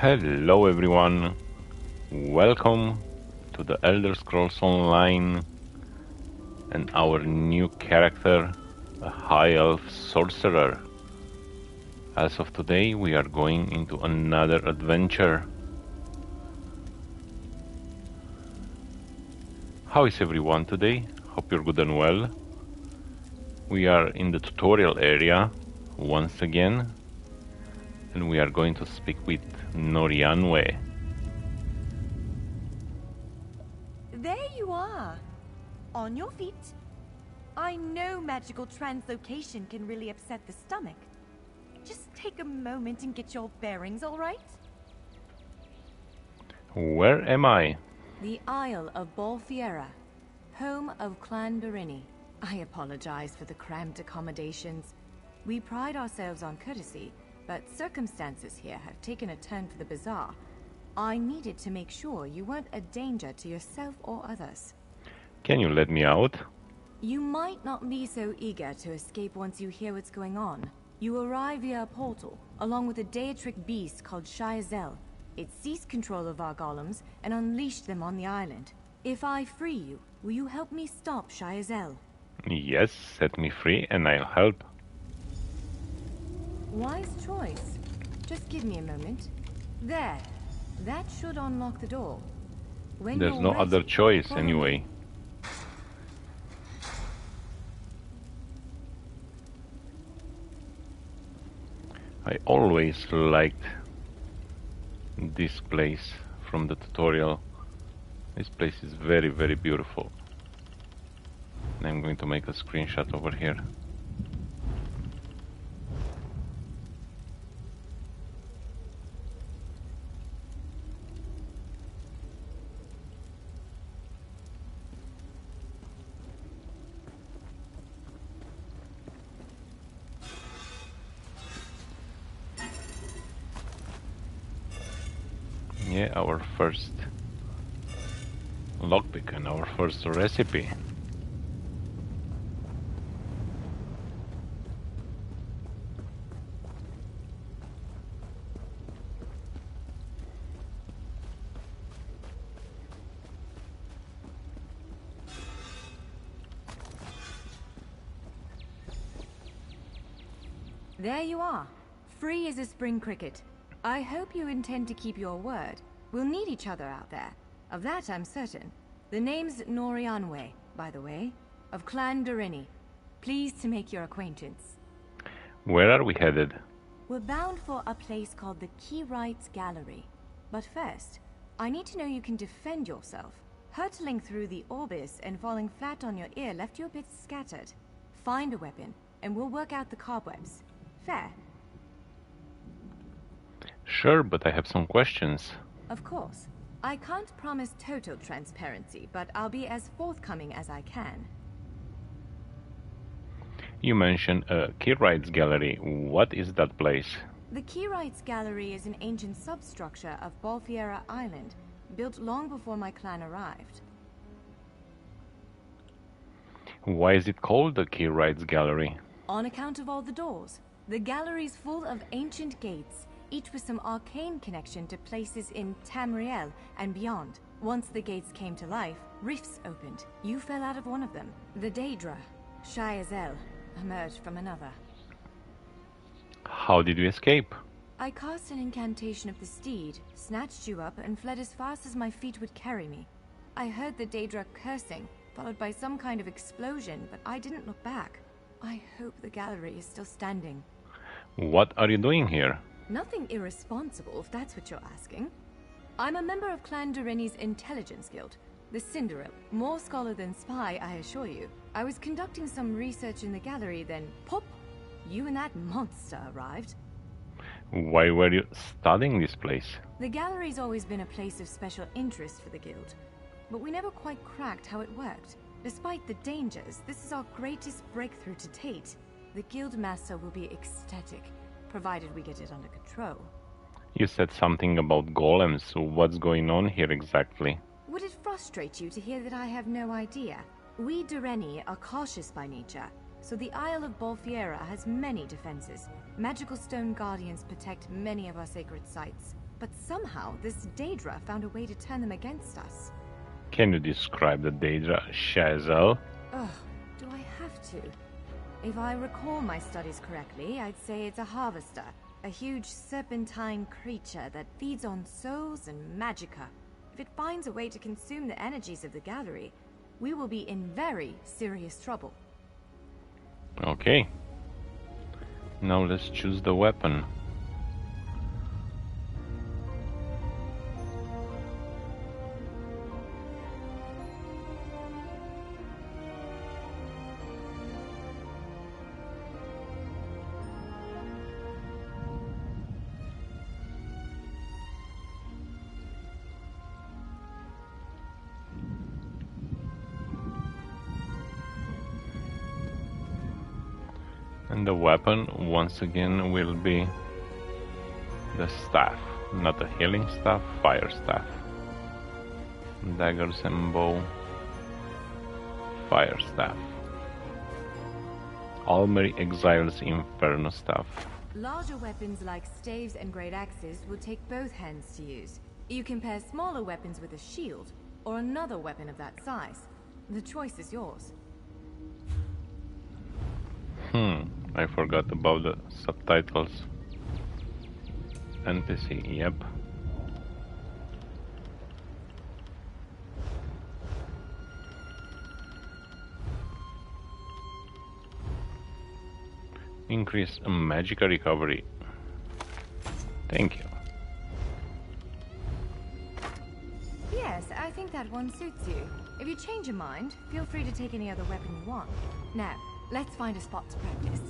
Hello everyone, welcome to the Elder Scrolls Online and our new character, a High Elf Sorcerer. As of today, we are going into another adventure. How is everyone today? Hope you're good and well. We are in the tutorial area once again, and we are going to speak with Norianwe. There you are, on your feet. I know magical translocation can really upset the stomach. Just take a moment and get your bearings, all right? Where am I? The Isle of Bolfiera, home of Clan Berini. I apologize for the cramped accommodations. We pride ourselves on courtesy, but circumstances here have taken a turn for the bizarre. I needed to make sure you weren't a danger to yourself or others. Can you let me out? You might not be so eager to escape once you hear what's going on. You arrive via a portal, along with a Daetric beast called Shayazel. It seized control of our golems and unleashed them on the island. If I free you, will you help me stop Shayazel? Yes, set me free and I'll help. Wise choice. Just give me a moment. There. That should unlock the door. When There's you're no ready, other choice follow anyway. me. I always liked this place from the tutorial. This place is very, very beautiful. I'm going to make a screenshot over here. Yeah, our first lockpick and our first recipe. There you are. Free as a spring cricket. I hope you intend to keep your word. We'll need each other out there. Of that I'm certain. The name's Norianwe, by the way, of Clan Berini. Pleased to make your acquaintance. Where are we headed? We're bound for a place called the Key Rights Gallery. But first, I need to know you can defend yourself. Hurtling through the Orbis and falling flat on your ear left you a bit scattered. Find a weapon, and we'll work out the cobwebs. Fair? Sure, but I have some questions. Of course. I can't promise total transparency, but I'll be as forthcoming as I can. You mentioned a Key Rights Gallery. What is that place? The Key Rights Gallery is an ancient substructure of Bolfiera Island, built long before my clan arrived. Why is it called the Key Rights Gallery? On account of all the doors. The gallery's full of ancient gates, each with some arcane connection to places in Tamriel and beyond. Once the gates came to life, rifts opened. You fell out of one of them. The Daedra, Shayazel, emerged from another. How did you escape? I cast an incantation of the steed, snatched you up, and fled as fast as my feet would carry me. I heard the Daedra cursing, followed by some kind of explosion, but I didn't look back. I hope the gallery is still standing. What are you doing here? Nothing irresponsible, if that's what you're asking. I'm a member of Clan Berini's intelligence guild, the Cinderella. More scholar than spy, I assure you. I was conducting some research in the gallery, then pop! You and that monster arrived. Why were you studying this place? The gallery's always been a place of special interest for the guild, but we never quite cracked how it worked. Despite the dangers, this is our greatest breakthrough to date. The guild master will be ecstatic, provided we get it under control. You said something about golems, so what's going on here exactly? Would it frustrate you to hear that I have no idea? We Dureni are cautious by nature, so the Isle of Bolfiera has many defenses. Magical stone guardians protect many of our sacred sites. but somehow this Daedra found a way to turn them against us. Can you describe the Daedra, Shazel? Ugh, do I have to? If I recall my studies correctly, I'd say it's a harvester. A huge serpentine creature that feeds on souls and magicka. If it finds a way to consume the energies of the gallery, we will be in very serious trouble. Okay. Now let's choose the weapon. And the weapon, once again, will be the staff. Not a healing staff, fire staff. Daggers and bow, fire staff. Almeri Exile's Inferno staff. Larger weapons like staves and great axes will take both hands to use. You can pair smaller weapons with a shield, or another weapon of that size. The choice is yours. I forgot about the subtitles. NPC, yep. Increase magic recovery. Thank you. Yes, I think that one suits you. If you change your mind, feel free to take any other weapon you want. Now, let's find a spot to practice.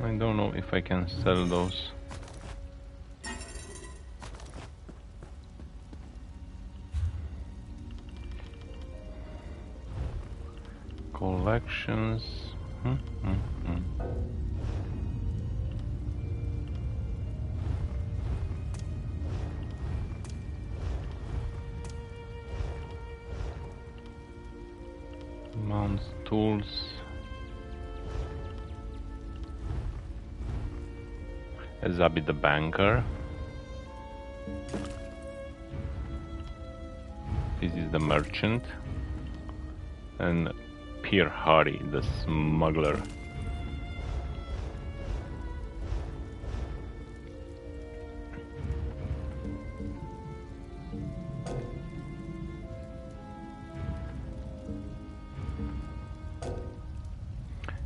I don't know if I can sell those. Collections. Mounts, tools. Zabi the banker. This is the merchant. And Pierre Hardy, the smuggler.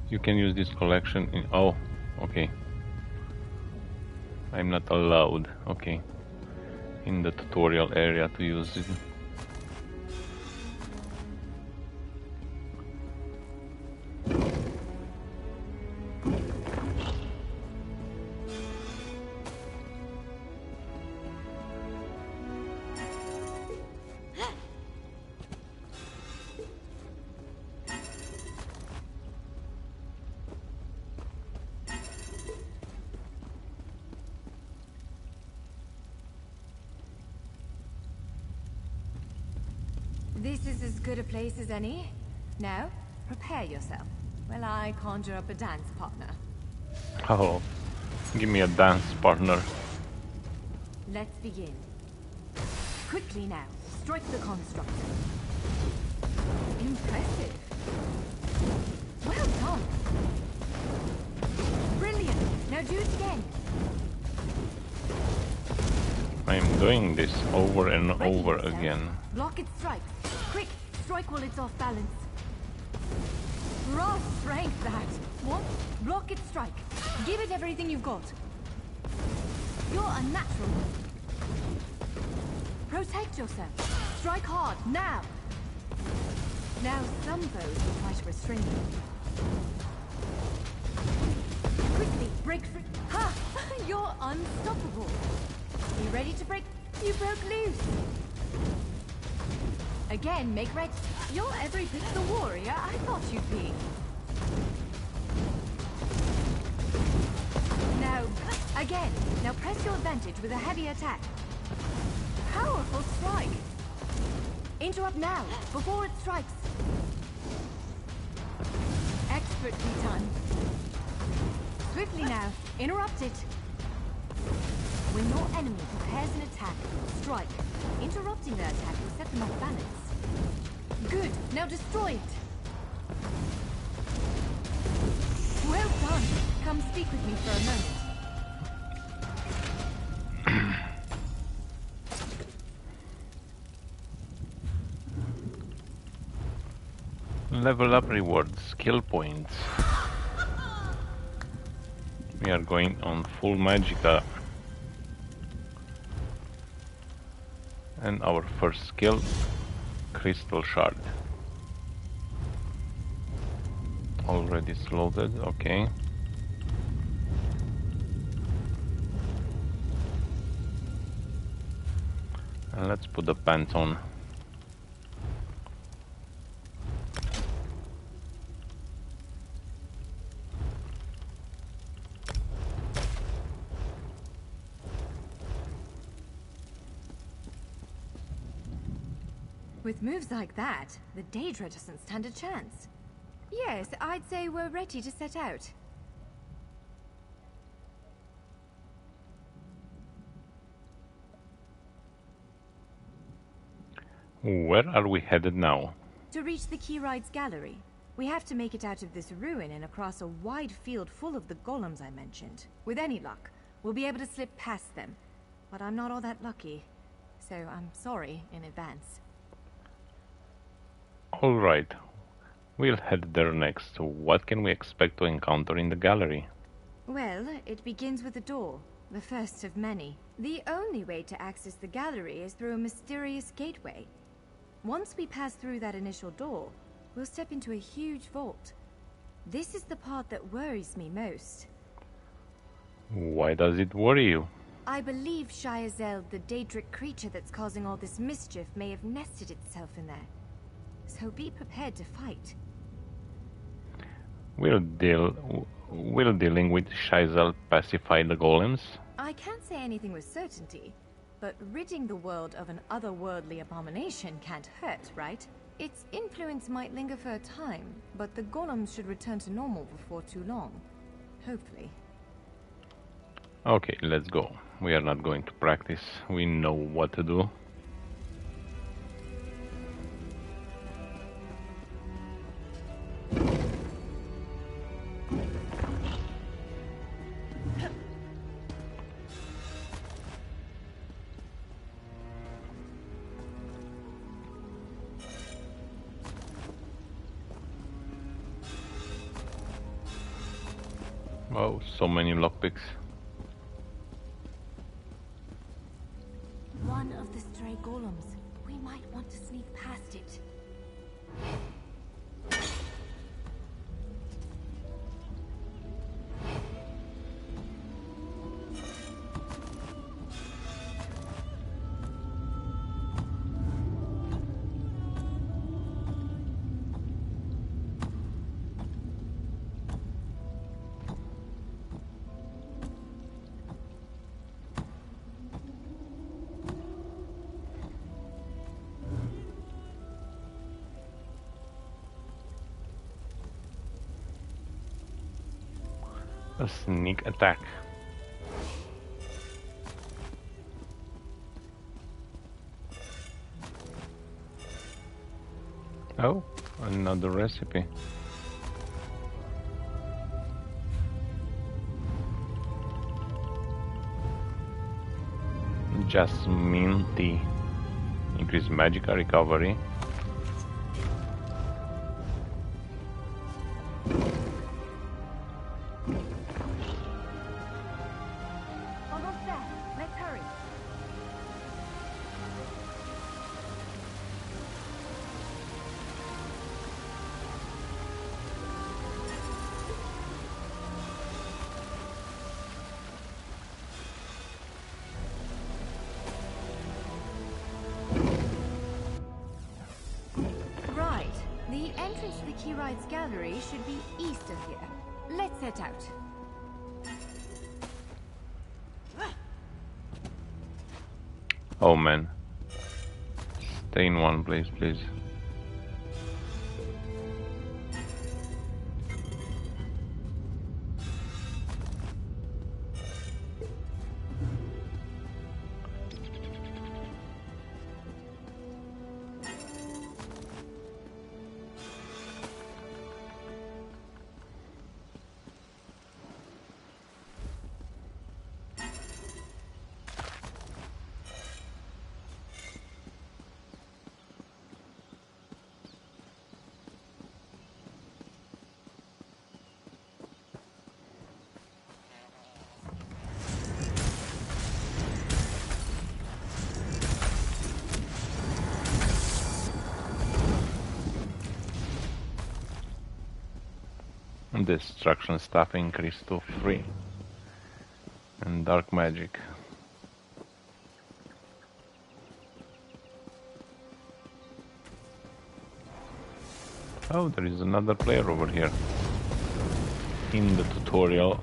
You can use this collection in... Oh, okay. I'm not allowed, okay, in the tutorial area to use it. This is as good a place as any. Now, prepare yourself while I conjure up a dance partner. Oh, give me a dance partner. Let's begin. Quickly now, strike the construct. Impressive. Well done. Brilliant. Now do it again. I'm doing this over and Ready over yourself. again. Block its strike. Quick, strike while it's off balance. Raw strength, that. What? Block its strike. Give it everything you've got. You're unnatural. Protect yourself. Strike hard, now. Now some foes will try to restrain you. Quickly, break free. Ha! You're unstoppable. You ready to break? You broke loose. Again, make ready. You're every bit the warrior I thought you'd be. advantage with a heavy attack. Powerful strike! Interrupt now, before it strikes. Expertly done. Swiftly now, interrupt it. When your enemy prepares an attack, strike. Interrupting their attack will set them off balance. Good, now destroy it. Well done. Come speak with me for a moment. Level up rewards, skill points. We are going on full magicka. And our first skill, crystal shard. Already loaded, okay. And let's put the pants on. With moves like that, the Daedra doesn't stand a chance. Yes, I'd say we're ready to set out. Where are we headed now? To reach the Keyride's gallery, we have to make it out of this ruin and across a wide field full of the golems I mentioned. With any luck, we'll be able to slip past them. But I'm not all that lucky, so I'm sorry in advance. Alright, we'll head there next. What can we expect to encounter in the gallery? Well, it begins with a door, the first of many. The only way to access the gallery is through a mysterious gateway. Once we pass through that initial door, we'll step into a huge vault. This is the part that worries me most. Why does it worry you? I believe Shyazel, the Daedric creature that's causing all this mischief, may have nested itself in there. So be prepared to fight. Will dealing with Shyazel pacify the golems? I can't say anything with certainty, but ridding the world of an otherworldly abomination can't hurt, right? Its influence might linger for a time, but the golems should return to normal before too long. Hopefully. Okay, let's go. We are not going to practice. We know what to do. Oh, so many lockpicks. One of the stray golems. We might want to sneak past it. A sneak attack. Oh, another recipe. Jasmine tea. Increase magical recovery. Almost there. Let's hurry. Right. The entrance to the Keyride's gallery should be east of here. Let's set out. Oh man. Stay in one place, please. Destruction stuff increased to 3. And dark magic. Oh, there is another player over here. In the tutorial.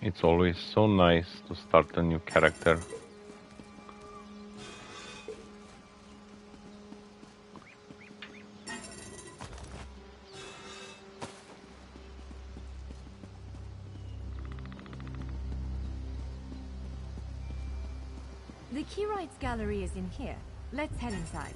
It's always so nice to start a new character. The Key Rights Gallery is in here. Let's head inside.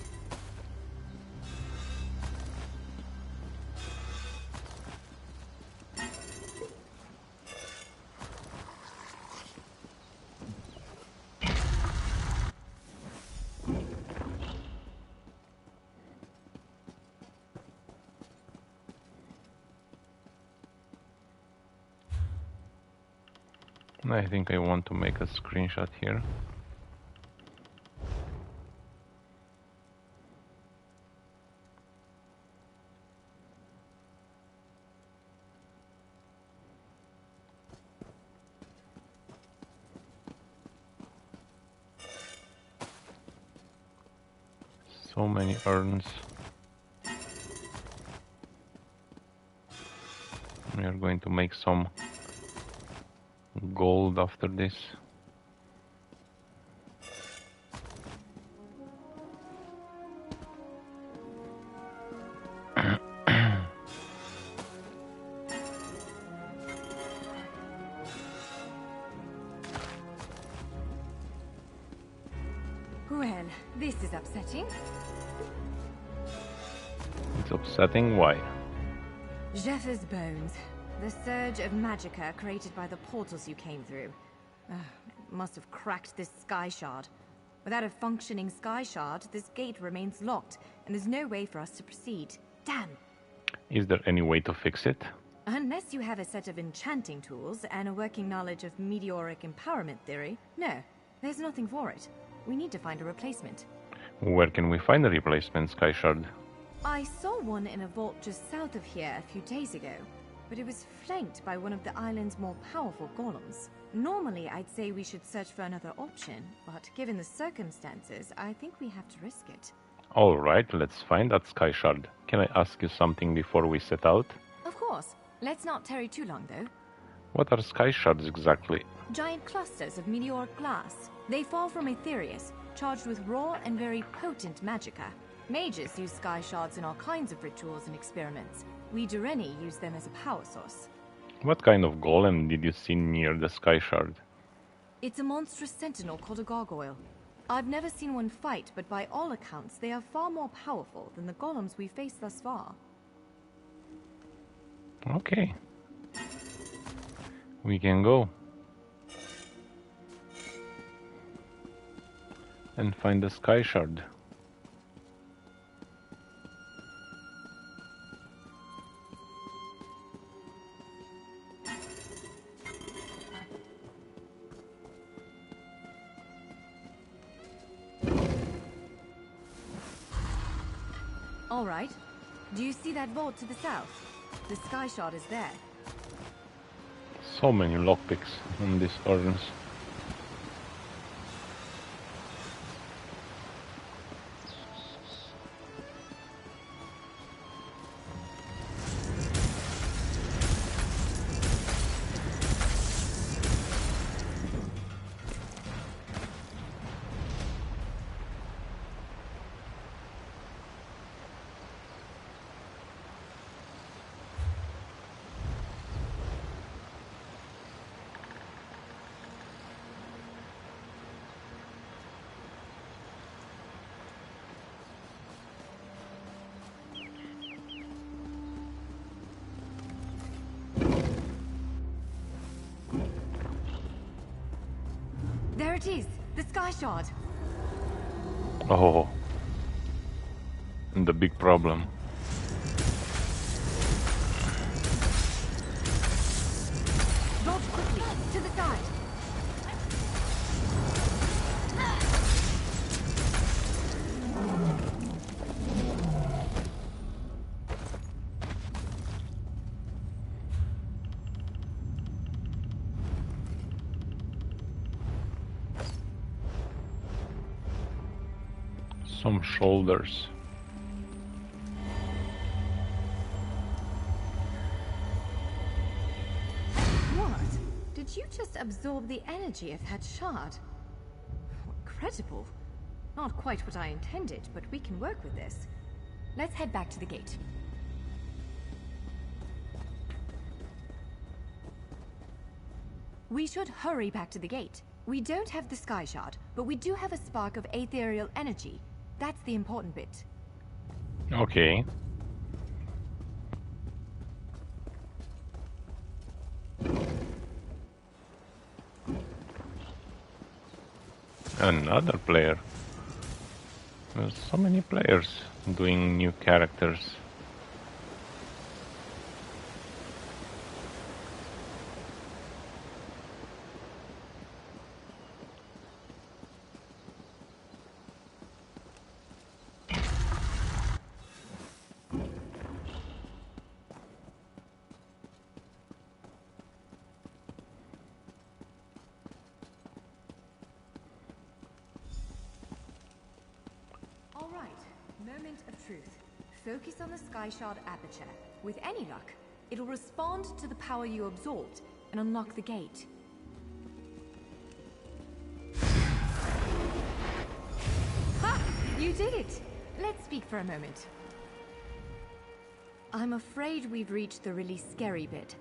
I think I want to make a screenshot here. So many urns. We are going to make some gold after this. Well, this is upsetting. It's upsetting. Why? Jeffers' bones. The surge of magicka created by the portals you came through. Must have cracked this sky shard. Without a functioning sky shard, this gate remains locked, and there's no way for us to proceed. Damn! Is there any way to fix it? Unless you have a set of enchanting tools and a working knowledge of meteoric empowerment theory, no, there's nothing for it. We need to find a replacement. Where can we find a replacement sky shard? I saw one in a vault just south of here a few days ago, but it was flanked by one of the island's more powerful golems. Normally, I'd say we should search for another option, but given the circumstances, I think we have to risk it. Alright, let's find that sky shard. Can I ask you something before we set out? Of course. Let's not tarry too long, though. What are sky shards exactly? Giant clusters of meteoric glass. They fall from Aetherius, charged with raw and very potent magicka. Mages use sky shards in all kinds of rituals and experiments. We Dureni use them as a power source. What kind of golem did you see near the sky shard? It's a monstrous sentinel called a gargoyle. I've never seen one fight, but by all accounts, they are far more powerful than the golems we've faced thus far. Okay. We can go. And find the sky shard. All right. Do you see that vault to the south? The sky shard is there. So many lockpicks on this furnace. There it is, the sky shard. Oh, the big problem. Vault quickly, to the side. Some shoulders. What? Did you just absorb the energy of that shard? Incredible. Not quite what I intended, but we can work with this. Let's head back to the gate. We should hurry back to the gate. We don't have the sky shard, but we do have a spark of ethereal energy. That's the important bit. Okay. Another player. There's so many players doing new characters. All right, moment of truth. Focus on the sky shard aperture. With any luck, it'll respond to the power you absorbed and unlock the gate. Ha! You did it! Let's speak for a moment. I'm afraid we've reached the really scary bit.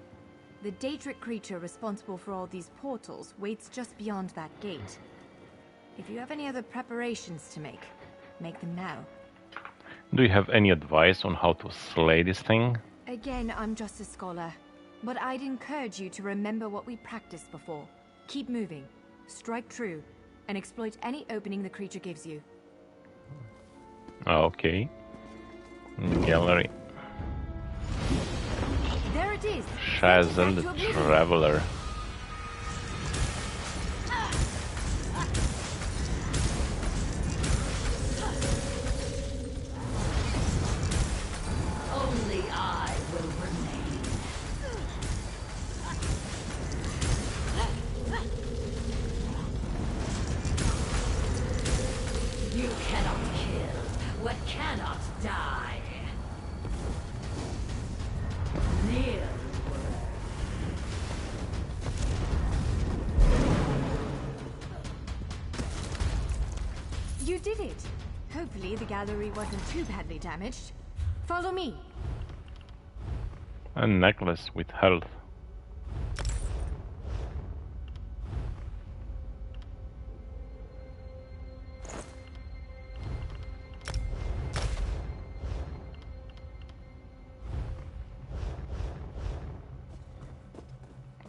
The Daedric creature responsible for all these portals waits just beyond that gate. If you have any other preparations to make them now. Do you have any advice on how to slay this thing? Again, I'm just a scholar. But I'd encourage you to remember what we practiced before. Keep moving, strike true, and exploit any opening the creature gives you. Okay. Gallery. There it is! Shazel the Traveler. Only I will remain. You cannot kill what cannot die. Near. You did it! Hopefully the gallery wasn't too badly damaged. Follow me! A necklace with health.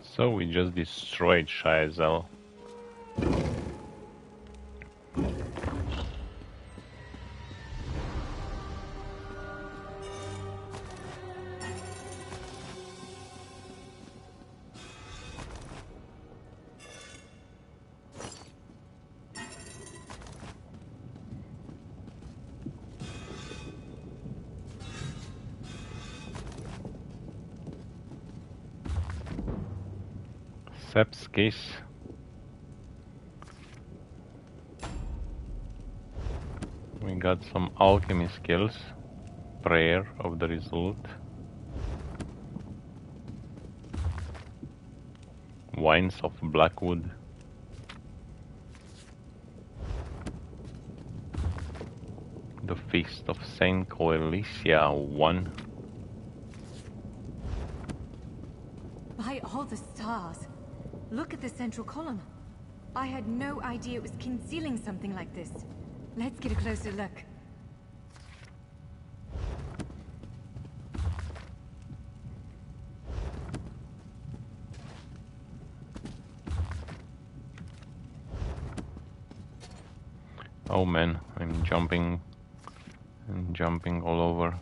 So we just destroyed Shazel. Sepskis. We got some alchemy skills. Prayer of the result. Wines of Blackwood. The Feast of Saint Coelicia 1. By all the stars! Look at the central column. I had no idea it was concealing something like this. Let's get a closer look. Oh man, I'm jumping and jumping all over.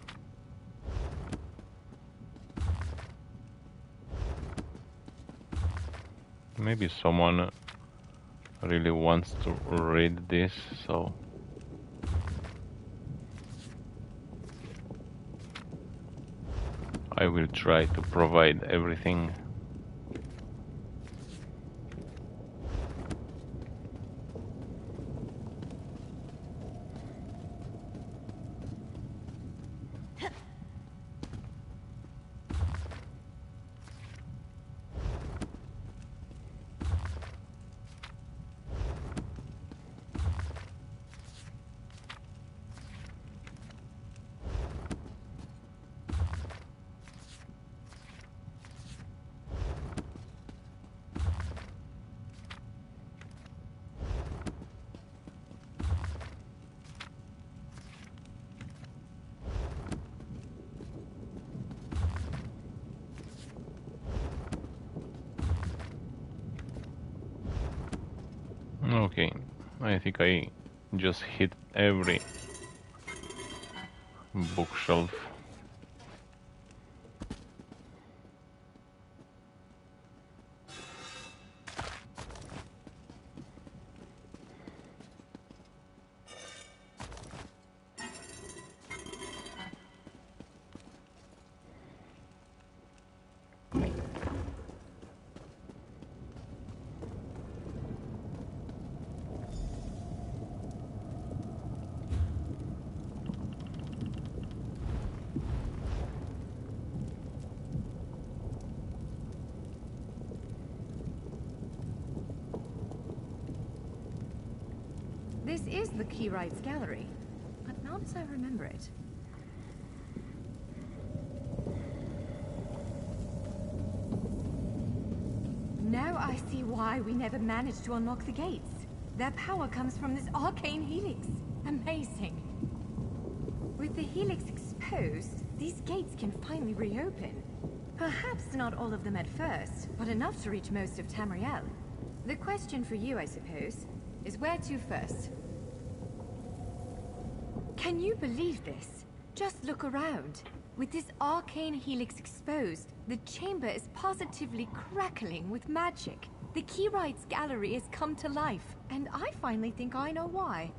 Maybe someone really wants to read this, so I will try to provide everything. Okay, I think I just hit every bookshelf. This is the Keyrights Gallery, but not as I remember it. Now I see why we never managed to unlock the gates. Their power comes from this arcane helix. Amazing. With the helix exposed, these gates can finally reopen. Perhaps not all of them at first, but enough to reach most of Tamriel. The question for you, I suppose, is where to first? Can you believe this? Just look around. With this arcane helix exposed, the chamber is positively crackling with magic. The Keyrights Gallery has come to life, and I finally think I know why.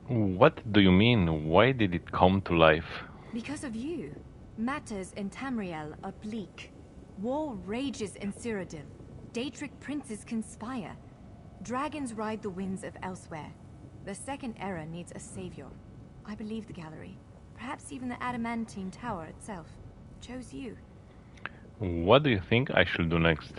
What do you mean? Why did it come to life? Because of you. Matters in Tamriel are bleak. War rages in Cyrodiil. Daedric princes conspire. Dragons ride the winds of elsewhere. The Second Era needs a savior. I believe the gallery, perhaps even the Adamantine Tower itself, chose you. What do you think I should do next?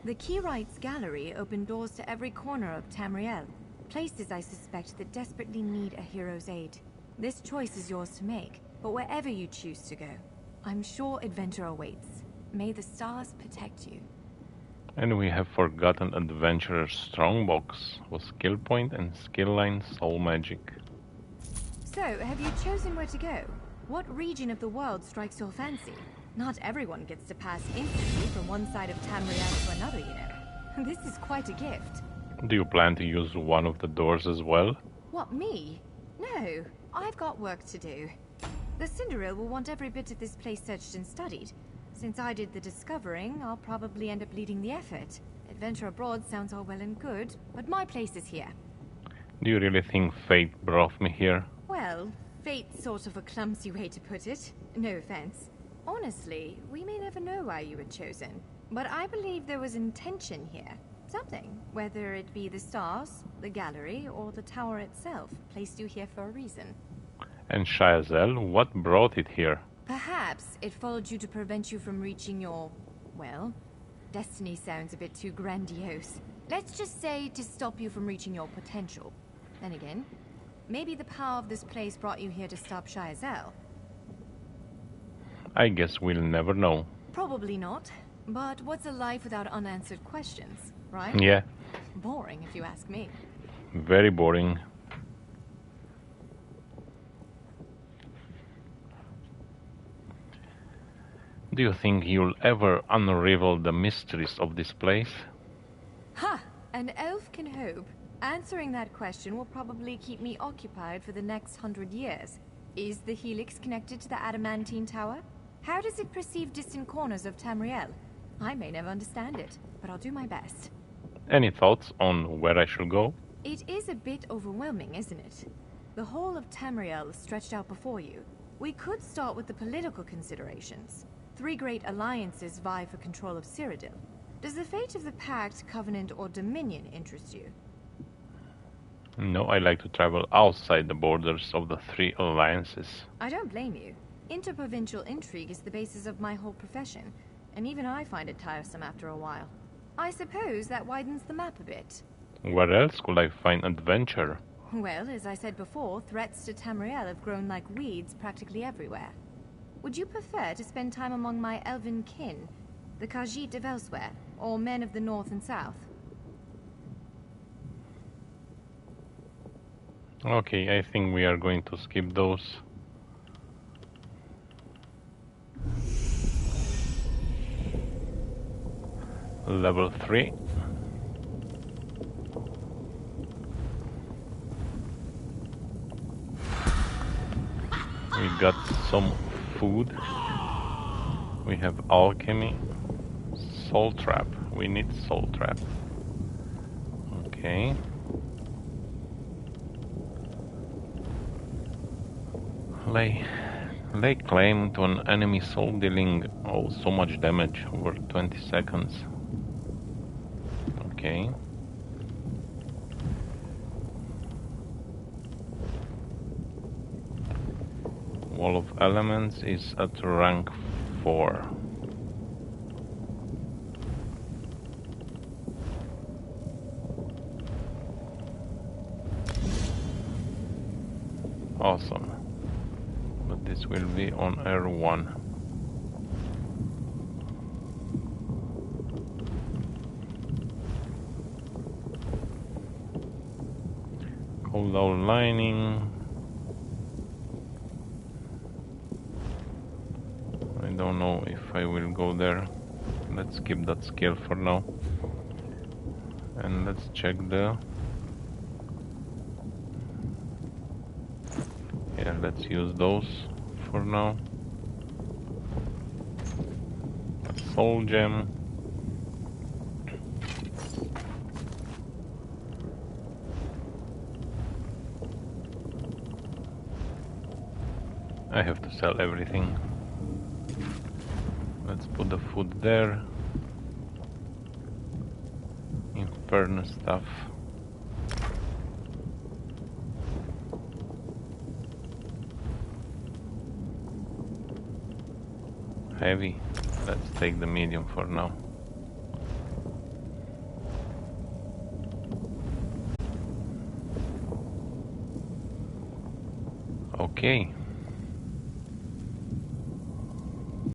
The Keyrights Gallery opened doors to every corner of Tamriel, places I suspect that desperately need a hero's aid. This choice is yours to make, but wherever you choose to go, I'm sure adventure awaits. May the stars protect you. And we have forgotten Adventurer's Strongbox with skill point and skill line soul magic. So, have you chosen where to go? What region of the world strikes your fancy? Not everyone gets to pass instantly from one side of Tamriel to another, you know. This is quite a gift. Do you plan to use one of the doors as well? What, me? No, I've got work to do. The Cinderil will want every bit of this place searched and studied. Since I did the discovering, I'll probably end up leading the effort. Adventure abroad sounds all well and good, but my place is here. Do you really think fate brought me here? Well, fate's sort of a clumsy way to put it. No offense. Honestly, we may never know why you were chosen. But I believe there was intention here. Something, whether it be the stars, the gallery, or the tower itself, placed you here for a reason. And Shayazel, what brought it here? Perhaps it followed you to prevent you from reaching your... well, destiny sounds a bit too grandiose. Let's just say to stop you from reaching your potential. Then again, maybe the power of this place brought you here to stop Shayazel. I guess we'll never know. Probably not. But what's a life without unanswered questions, right? Yeah, Boring, if you ask me. very boring. Do you think you'll ever unravel the mysteries of this place? Ha! An elf can hope. Answering that question will probably keep me occupied for the next 100 years. Is the helix connected to the adamantine tower? How does it perceive distant corners of Tamriel? I may never understand it, but I'll do my best. Any thoughts on where I should go? It is a bit overwhelming, isn't it? The whole of Tamriel is stretched out before you. We could start with the political considerations. 3 great alliances vie for control of Cyrodiil. Does the fate of the Pact, Covenant, or Dominion interest you? No, I like to travel outside the borders of the 3 alliances. I don't blame you. Interprovincial intrigue is the basis of my whole profession, and even I find it tiresome after a while. I suppose that widens the map a bit. Where else could I find adventure? Well, as I said before, threats to Tamriel have grown like weeds practically everywhere. Would you prefer to spend time among my elven kin, the Khajiit of elsewhere, or men of the north and south? Okay, I think we are going to skip those. Level 3. We got some food. We have alchemy. Soul trap. We need soul trap. Okay. Lay claim to an enemy soul dealing so much damage over 20 seconds. Okay. Wall of Elements is at rank 4. Awesome. But this will be on R1. Cooldown lining. I don't know if I will go there. Let's skip that skill for now. And let's check the... yeah, let's use those for now. A soul gem. I have to sell everything. Let's put the food there. Inferno stuff. Heavy. Let's take the medium for now. Okay.